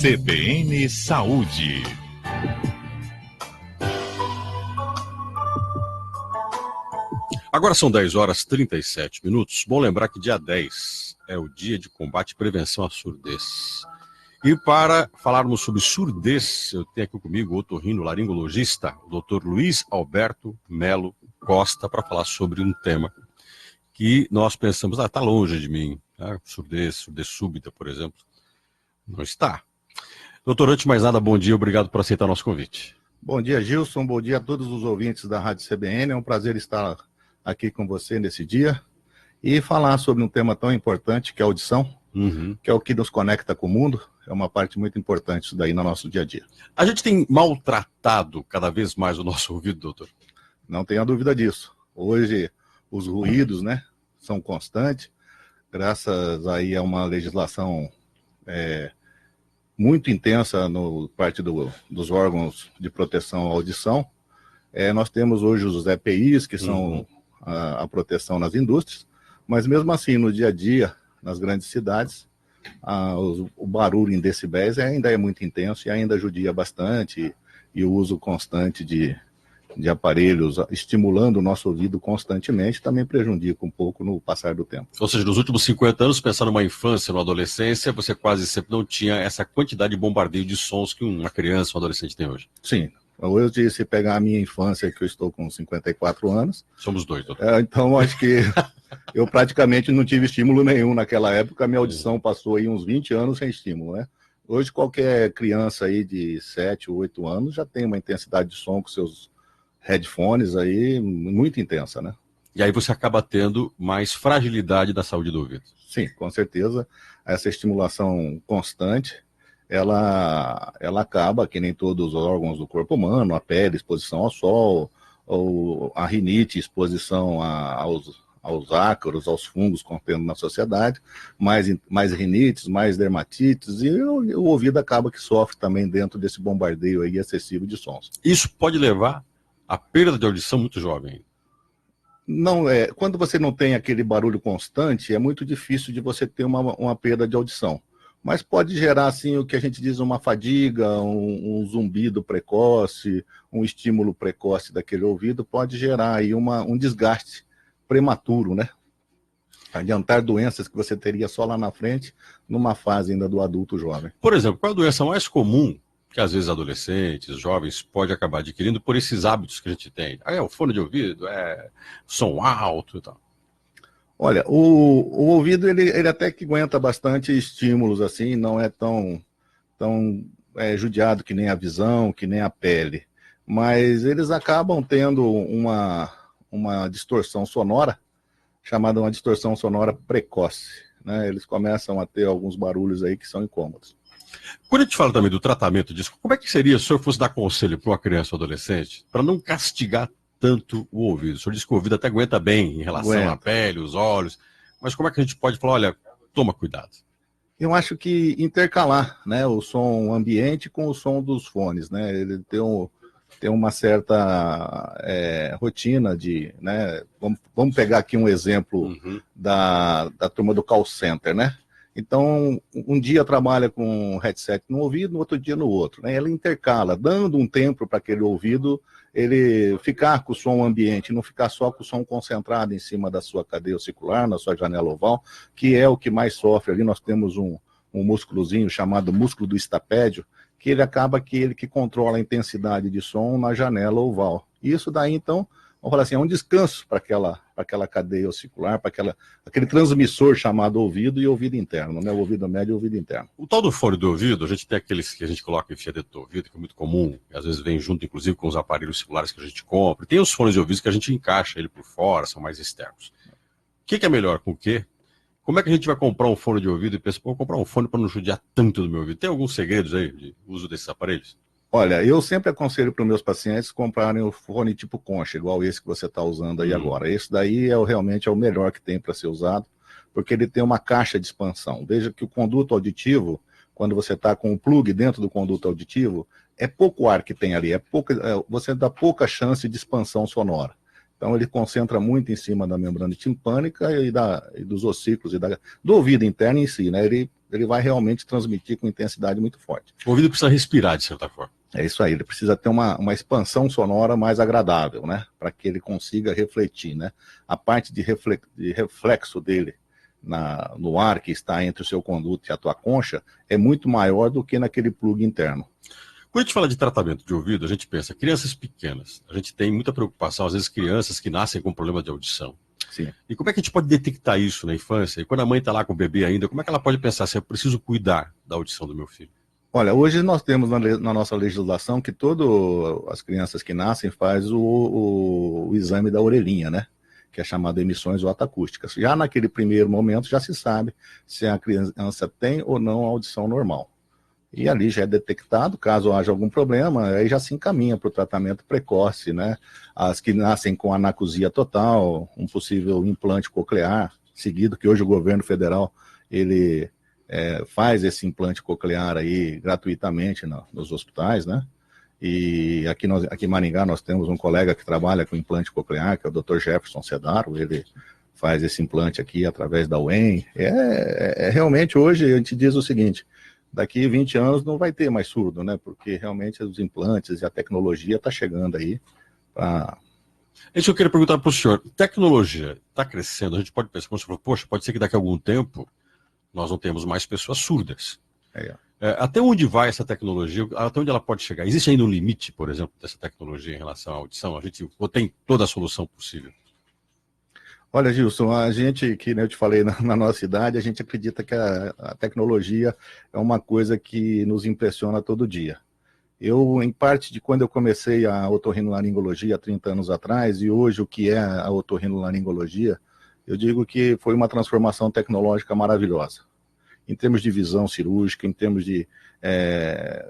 CBN Saúde. Agora são 10 horas e 37 minutos. Bom lembrar que dia 10 é o dia de combate e prevenção à surdez. E para falarmos sobre surdez, eu tenho aqui comigo o otorrinolaringologista, o Dr. Luiz Alberto Melo Costa, para falar sobre um tema que nós pensamos, está longe de mim, tá? Surdez súbita, por exemplo. Não está. Doutor, antes de mais nada, bom dia, obrigado por aceitar nosso convite. Bom dia, Gilson, bom dia a todos os ouvintes da Rádio CBN, é um prazer estar aqui com você nesse dia e falar sobre um tema tão importante que é a audição, que é o que nos conecta com o mundo, é uma parte muito importante isso daí no nosso dia a dia. A gente tem maltratado cada vez mais o nosso ouvido, doutor? Não tenha dúvida disso. Hoje os ruídos, né, são constantes, graças aí a uma legislação muito intensa no parte dos órgãos de proteção à audição. Nós temos hoje os EPIs, que são a proteção nas indústrias, mas mesmo assim, no dia a dia, nas grandes cidades, o barulho em decibéis ainda é muito intenso e ainda judia bastante, e o uso constante de aparelhos estimulando o nosso ouvido constantemente também prejudica um pouco no passar do tempo. Ou seja, nos últimos 50 anos, pensando numa infância, numa adolescência, você quase sempre não tinha essa quantidade de bombardeio de sons que uma criança, um adolescente tem hoje. Sim. Hoje, se pegar a minha infância, que eu estou com 54 anos... Somos dois, doutor. Então, acho que eu praticamente não tive estímulo nenhum naquela época. A minha audição passou aí uns 20 anos sem estímulo, né? Hoje, qualquer criança aí de 7 ou 8 anos já tem uma intensidade de som com seus headphones aí muito intensa, né? E aí você acaba tendo mais fragilidade da saúde do ouvido. Sim, com certeza. Essa estimulação constante, ela acaba, que nem todos os órgãos do corpo humano, a pele, exposição ao sol, ou a rinite, exposição aos ácaros, aos fungos contendo na sociedade, mais rinites, mais dermatites, e o ouvido acaba que sofre também dentro desse bombardeio aí excessivo de sons. Isso pode levar à perda de audição muito jovem. Não, quando você não tem aquele barulho constante, é muito difícil de você ter uma perda de audição. Mas pode gerar, assim, o que a gente diz, uma fadiga, um zumbido precoce, um estímulo precoce daquele ouvido, pode gerar aí um desgaste prematuro, né? Adiantar doenças que você teria só lá na frente, numa fase ainda do adulto jovem. Por exemplo, qual a doença mais comum que às vezes adolescentes, jovens, pode acabar adquirindo por esses hábitos que a gente tem? O fone de ouvido, som alto e tal. Olha, o ouvido, ele até que aguenta bastante estímulos, assim, não é tão judiado que nem a visão, que nem a pele. Mas eles acabam tendo uma distorção sonora, chamada uma distorção sonora precoce, né? Eles começam a ter alguns barulhos aí que são incômodos. Quando a gente fala também do tratamento disso, como é que seria se o senhor fosse dar conselho para uma criança ou adolescente para não castigar tanto o ouvido? O senhor disse que o ouvido até aguenta bem em relação à pele, os olhos, mas como é que a gente pode falar, olha, toma cuidado? Eu acho que intercalar, né, o som ambiente com o som dos fones, né? Ele tem uma certa rotina de, né? Vamos pegar aqui um exemplo da turma do call center, né? Então, um dia trabalha com um headset no ouvido, no outro dia no outro, né? Ela intercala, dando um tempo para aquele ouvido ele ficar com o som ambiente, não ficar só com o som concentrado em cima da sua cadeia ossicular, na sua janela oval, que é o que mais sofre ali. Nós temos um músculozinho chamado músculo do estapédio, que ele acaba ele que controla a intensidade de som na janela oval. E isso daí, então, vamos falar assim, é um descanso para aquela cadeia ossicular, para aquele transmissor chamado ouvido e ouvido interno, né? O ouvido médio e o ouvido interno. O tal do fone do ouvido, a gente tem aqueles que a gente coloca em fia dentro do ouvido, que é muito comum, e às vezes vem junto, inclusive, com os aparelhos celulares que a gente compra. Tem os fones de ouvido que a gente encaixa ele por fora, são mais externos. O que é melhor com o quê? Como é que a gente vai comprar um fone de ouvido e pensa, vou comprar um fone para não judiar tanto do meu ouvido? Tem alguns segredos aí de uso desses aparelhos? Olha, eu sempre aconselho para os meus pacientes comprarem o fone tipo concha, igual esse que você está usando aí agora. Esse daí realmente é o melhor que tem para ser usado, porque ele tem uma caixa de expansão. Veja que o conduto auditivo, quando você está com o plug dentro do conduto auditivo, é pouco ar que tem ali, você dá pouca chance de expansão sonora. Então ele concentra muito em cima da membrana timpânica e dos ossículos do ouvido interno em si, né? Ele vai realmente transmitir com intensidade muito forte. O ouvido precisa respirar, de certa forma. É isso aí, ele precisa ter uma expansão sonora mais agradável, né? Para que ele consiga refletir, né? A parte de reflexo dele no ar que está entre o seu conduto e a tua concha é muito maior do que naquele plug interno. Quando a gente fala de tratamento de ouvido, a gente pensa, crianças pequenas, a gente tem muita preocupação, às vezes crianças que nascem com problema de audição. Sim. E como é que a gente pode detectar isso na infância? E quando a mãe está lá com o bebê ainda, como é que ela pode pensar assim, eu preciso cuidar da audição do meu filho? Olha, hoje nós temos na nossa legislação que todas as crianças que nascem faz o exame da orelhinha, né? Que é chamado emissões otoacústicas. Já naquele primeiro momento já se sabe se a criança tem ou não audição normal. E ali já é detectado, caso haja algum problema, aí já se encaminha para o tratamento precoce, né? As que nascem com anacusia total, um possível implante coclear seguido, que hoje o governo federal, ele faz esse implante coclear aí gratuitamente nos hospitais, né? E aqui em Maringá nós temos um colega que trabalha com implante coclear, que é o Dr. Jefferson Cedaro, ele faz esse implante aqui através da UEM. Realmente hoje a gente diz o seguinte, daqui 20 anos não vai ter mais surdo, né? Porque realmente os implantes e a tecnologia está chegando aí para... Isso eu queria perguntar para o senhor. Tecnologia está crescendo, a gente pode pensar, como você falou, poxa, pode ser que daqui a algum tempo nós não temos mais pessoas surdas. Até onde vai essa tecnologia? Até onde ela pode chegar? Existe ainda um limite, por exemplo, dessa tecnologia em relação à audição? A gente ou tem toda a solução possível? Olha, Gilson, a gente, que eu te falei na nossa idade, a gente acredita que a tecnologia é uma coisa que nos impressiona todo dia. Eu, em parte de quando eu comecei a otorrinolaringologia há 30 anos atrás, e hoje o que é a otorrinolaringologia, eu digo que foi uma transformação tecnológica maravilhosa. Em termos de visão cirúrgica, em termos de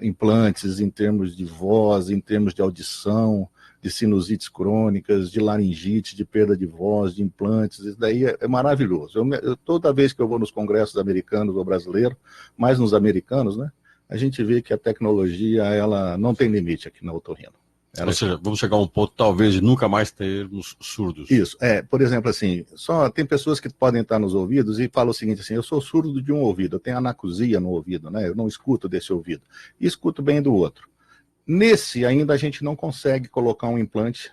implantes, em termos de voz, em termos de audição, de sinusites crônicas, de laringite, de perda de voz, de implantes, isso daí é maravilhoso. Toda vez que eu vou nos congressos americanos ou brasileiros, mais nos né, a gente vê que a tecnologia, ela não tem limite aqui na otorrino. Ou seja, vamos chegar a um ponto, talvez, de nunca mais termos surdos. Isso, por exemplo, assim, só tem pessoas que podem estar nos ouvidos e falam o seguinte, assim, eu sou surdo de um ouvido, eu tenho anacusia no ouvido, né, eu não escuto desse ouvido, e escuto bem do outro. Nesse ainda a gente não consegue colocar um implante,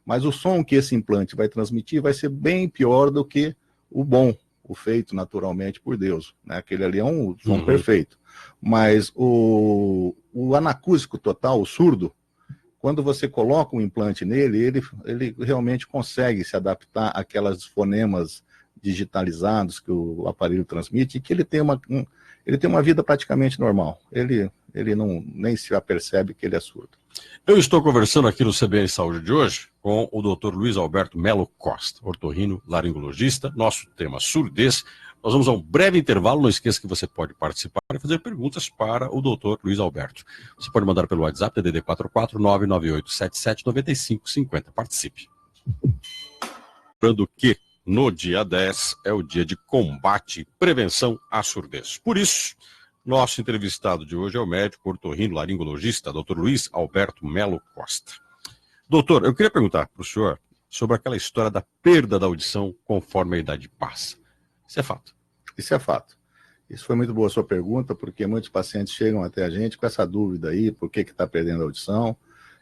mas o som que esse implante vai transmitir vai ser bem pior do que o bom, o feito naturalmente por Deus, né? Aquele ali é um som perfeito. Mas o anacúsico total, o surdo, quando você coloca um implante nele, ele realmente consegue se adaptar àquelas fonemas digitalizados que o aparelho transmite e que ele tem uma vida praticamente normal. Ele nem se apercebe que ele é surdo. Eu estou conversando aqui no CBN Saúde de hoje com o Dr. Luiz Alberto Melo Costa, otorrinolaringologista. Nosso tema surdez. Nós vamos a um breve intervalo. Não esqueça que você pode participar e fazer perguntas para o Dr. Luiz Alberto. Você pode mandar pelo WhatsApp, DDD 44 998 77 95 50. Participe. Lembrando que no dia 10 é o dia de combate e prevenção à surdez. Por isso, nosso entrevistado de hoje é o médico otorrinolaringologista, Dr. Luiz Alberto Melo Costa. Doutor, eu queria perguntar para o senhor sobre aquela história da perda da audição conforme a idade passa. Isso é fato? Isso é fato. Isso foi muito boa a sua pergunta, porque muitos pacientes chegam até a gente com essa dúvida aí, por que está perdendo a audição.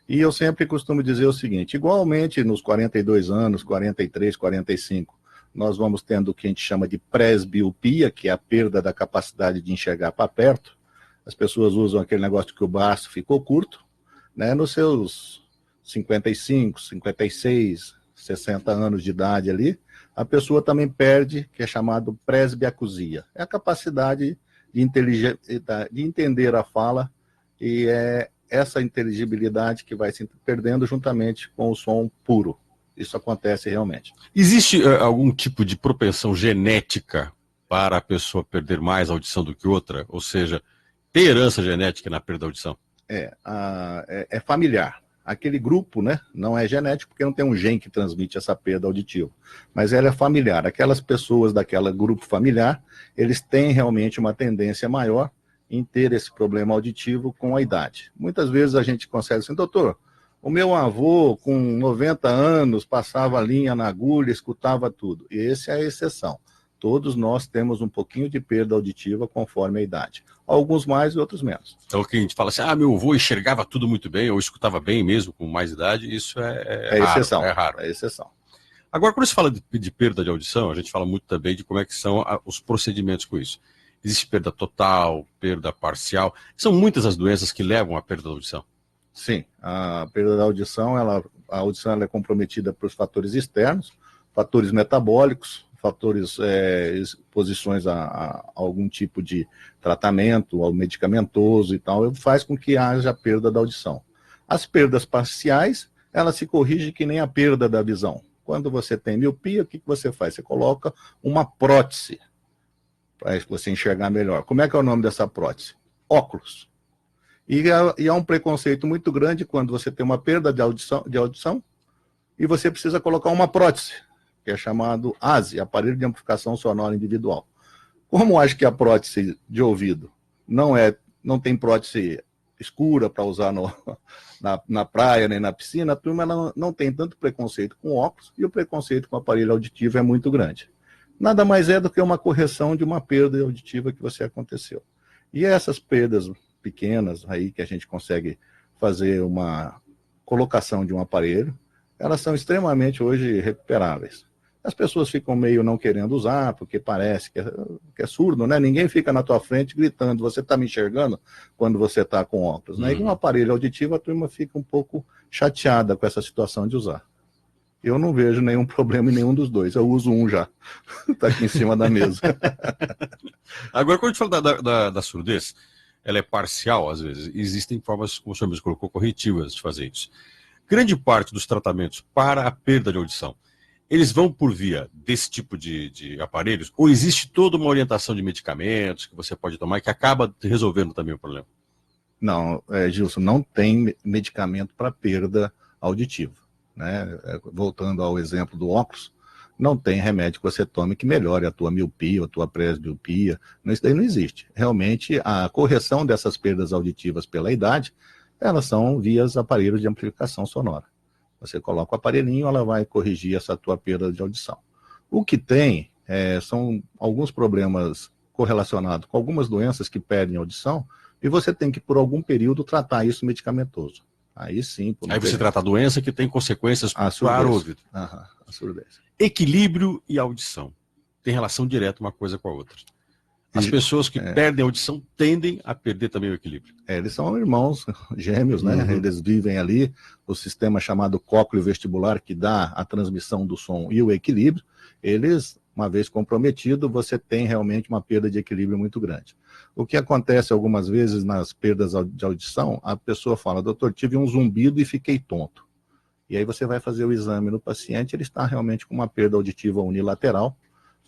E eu sempre costumo dizer o seguinte, igualmente nos 42 anos, 43, 45, nós vamos tendo o que a gente chama de presbiopia, que é a perda da capacidade de enxergar para perto. As pessoas usam aquele negócio de que o braço ficou curto, né? Nos seus 55, 56, 60 anos de idade ali, a pessoa também perde, que é chamado presbiacusia. É a capacidade de entender a fala e é essa inteligibilidade que vai se perdendo juntamente com o som puro. Isso acontece realmente. Existe algum tipo de propensão genética para a pessoa perder mais audição do que outra? Ou seja, tem herança genética na perda da audição? É familiar. Aquele grupo, né, não é genético porque não tem um gene que transmite essa perda auditiva, mas ela é familiar. Aquelas pessoas daquele grupo familiar, eles têm realmente uma tendência maior em ter esse problema auditivo com a idade. Muitas vezes a gente consegue assim, doutor, O meu avô, com 90 anos, passava a linha na agulha, escutava tudo. E essa é a exceção. Todos nós temos um pouquinho de perda auditiva conforme a idade. Alguns mais e outros menos. Então, que a gente fala assim, meu avô enxergava tudo muito bem, ou escutava bem mesmo, com mais idade, isso é raro, exceção. É raro. É exceção. Agora, quando se fala de perda de audição, a gente fala muito também de como é que são os procedimentos com isso. Existe perda total, perda parcial. São muitas as doenças que levam à perda da audição. Sim, a perda da audição, a audição ela é comprometida por fatores externos, fatores metabólicos, fatores, exposições a algum tipo de tratamento, ao medicamentoso e tal, faz com que haja perda da audição. As perdas parciais, ela se corrige que nem a perda da visão. Quando você tem miopia, o que você faz? Você coloca uma prótese para você enxergar melhor. Como é que é o nome dessa prótese? Óculos. E há um preconceito muito grande quando você tem uma perda de audição e você precisa colocar uma prótese, que é chamado ASI, Aparelho de Amplificação Sonora Individual. Como acho que a prótese de ouvido não tem prótese escura para usar na praia nem na piscina, a turma não tem tanto preconceito com óculos e o preconceito com o aparelho auditivo é muito grande. Nada mais é do que uma correção de uma perda auditiva que você aconteceu. E essas perdas pequenas aí que a gente consegue fazer uma colocação de um aparelho, elas são extremamente hoje recuperáveis. As pessoas ficam meio não querendo usar, porque parece que é surdo, né? Ninguém fica na tua frente gritando, você está me enxergando quando você está com óculos, né? E com um aparelho auditivo a turma fica um pouco chateada com essa situação de usar. Eu não vejo nenhum problema em nenhum dos dois, eu uso um já, está aqui em cima da mesa. Agora, quando a gente fala da surdez, ela é parcial, às vezes. Existem formas, como o senhor mesmo colocou, corretivas de fazer isso. Grande parte dos tratamentos para a perda de audição, eles vão por via desse tipo de aparelhos? Ou existe toda uma orientação de medicamentos que você pode tomar e que acaba resolvendo também o problema? Não, Gilson, não tem medicamento para perda auditiva, né? Voltando ao exemplo do óculos, não tem remédio que você tome que melhore a tua miopia, a tua presbiopia. Isso daí não existe. Realmente, a correção dessas perdas auditivas pela idade, elas são via aparelhos de amplificação sonora. Você coloca o aparelhinho, ela vai corrigir essa tua perda de audição. O que tem são alguns problemas correlacionados com algumas doenças que perdem audição, e você tem que, por algum período, tratar isso medicamentoso. Aí sim. Aí você trata a doença que tem consequências para o ouvido. A surdez. Equilíbrio e audição. Tem relação direta uma coisa com a outra. As pessoas que perdem a audição tendem a perder também o equilíbrio. Eles são irmãos gêmeos, né? Uhum. Eles vivem ali, o sistema chamado cócleo vestibular, que dá a transmissão do som e o equilíbrio, eles, uma vez comprometido, você tem realmente uma perda de equilíbrio muito grande. O que acontece algumas vezes nas perdas de audição, a pessoa fala, doutor, tive um zumbido e fiquei tonto. E aí você vai fazer o exame no paciente, ele está realmente com uma perda auditiva unilateral,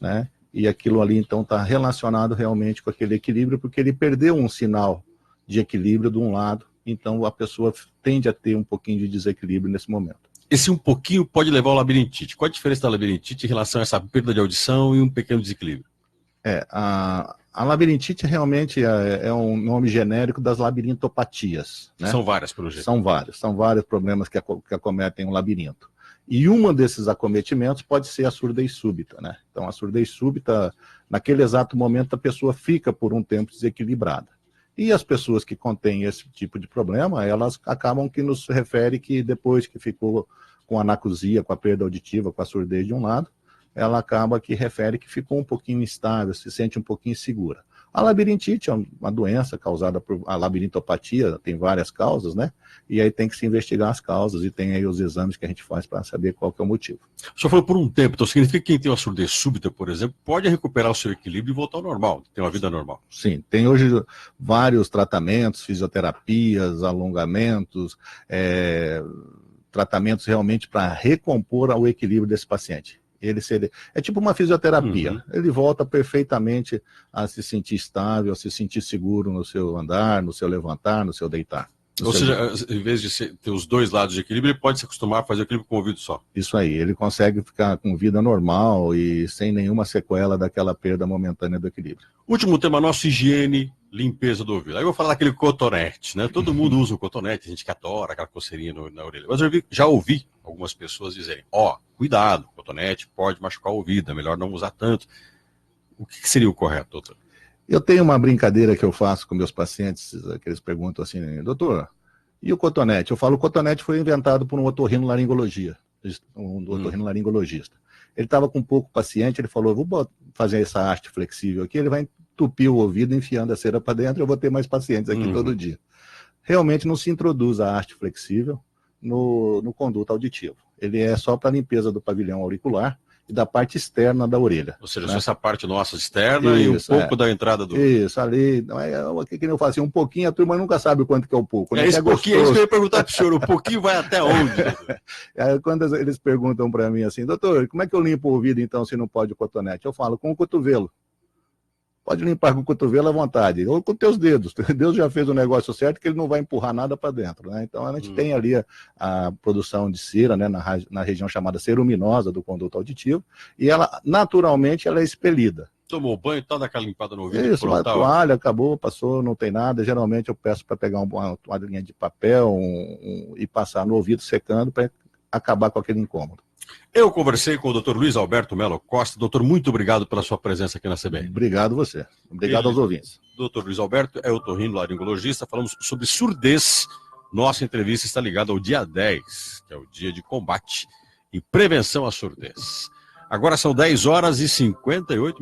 né? E aquilo ali, então, está relacionado realmente com aquele equilíbrio, porque ele perdeu um sinal de equilíbrio de um lado, então a pessoa tende a ter um pouquinho de desequilíbrio nesse momento. Esse um pouquinho pode levar ao labirintite. Qual a diferença da labirintite em relação a essa perda de audição e um pequeno desequilíbrio? A labirintite realmente é um nome genérico das labirintopatias, né? São várias, pelo jeito. São vários problemas que acometem o labirinto. E um desses acometimentos pode ser a surdez súbita, né? Então, a surdez súbita, naquele exato momento, a pessoa fica por um tempo desequilibrada. E as pessoas que contêm esse tipo de problema, elas acabam que nos refere que depois que ficou com anacusia, com a perda auditiva, com a surdez de um lado, ela acaba que refere que ficou um pouquinho instável, se sente um pouquinho insegura. A labirintite é uma doença causada por a labirintopatia, tem várias causas, né? E aí tem que se investigar as causas e tem aí os exames que a gente faz para saber qual que é o motivo. O senhor falou por um tempo, então significa que quem tem uma surdez súbita, por exemplo, pode recuperar o seu equilíbrio e voltar ao normal, ter uma vida normal. Sim, tem hoje vários tratamentos, fisioterapias, alongamentos, tratamentos realmente para recompor o equilíbrio desse paciente. É tipo uma fisioterapia. Uhum. Ele volta perfeitamente a se sentir estável, a se sentir seguro no seu andar, no seu levantar, no seu deitar. Ou seja, em vez de ter os dois lados de equilíbrio, ele pode se acostumar a fazer o equilíbrio com o ouvido só. Isso aí, ele consegue ficar com vida normal e sem nenhuma sequela daquela perda momentânea do equilíbrio. Último tema nosso, higiene limpeza do ouvido. Aí eu vou falar daquele cotonete, né? Todo mundo usa o cotonete, a gente que adora aquela coceirinha na orelha. Mas já ouvi algumas pessoas dizerem, cuidado, cotonete pode machucar o ouvido, é melhor não usar tanto. O que seria o correto, doutor? Eu tenho uma brincadeira que eu faço com meus pacientes, que eles perguntam assim, doutor, e o cotonete? Eu falo, o cotonete foi inventado por um otorrinolaringologista. Ele estava com pouco paciente, ele falou, vou fazer essa haste flexível aqui, ele vai entupir o ouvido enfiando a cera para dentro, eu vou ter mais pacientes aqui todo dia. Realmente não se introduz a haste flexível no conduto auditivo. Ele é só para limpeza do pavilhão auricular e da parte externa da orelha. Ou seja, só essa parte nossa externa e um pouco da entrada do... Isso, ali, não é o que eu faço assim, um pouquinho, a turma nunca sabe o quanto que é o pouco. Né? Esse pouquinho, é isso que eu ia perguntar para o senhor, o pouquinho vai até onde? Aí, quando eles perguntam para mim assim, doutor, como é que eu limpo o ouvido então se não pode o cotonete? Eu falo, com o cotovelo. Pode limpar com o cotovelo à vontade, ou com teus dedos. Deus já fez o negócio certo que ele não vai empurrar nada para dentro. Né? Então a gente tem ali a produção de cera, né, na região chamada ceruminosa do conduto auditivo, e ela, naturalmente, ela é expelida. Tomou banho, tá daquela limpada no ouvido. Isso, uma toalha, acabou, passou, não tem nada. Geralmente eu peço para pegar uma toalhinha de papel e passar no ouvido secando para acabar com aquele incômodo. Eu conversei com o Dr. Luiz Alberto Melo Costa. Doutor, muito obrigado pela sua presença aqui na CBN. Obrigado você. Obrigado aos ouvintes. Dr. Luiz Alberto é otorrinolaringologista. Falamos sobre surdez. Nossa entrevista está ligada ao dia 10, que é o dia de combate e prevenção à surdez. Agora são 10 horas e 58 minutos.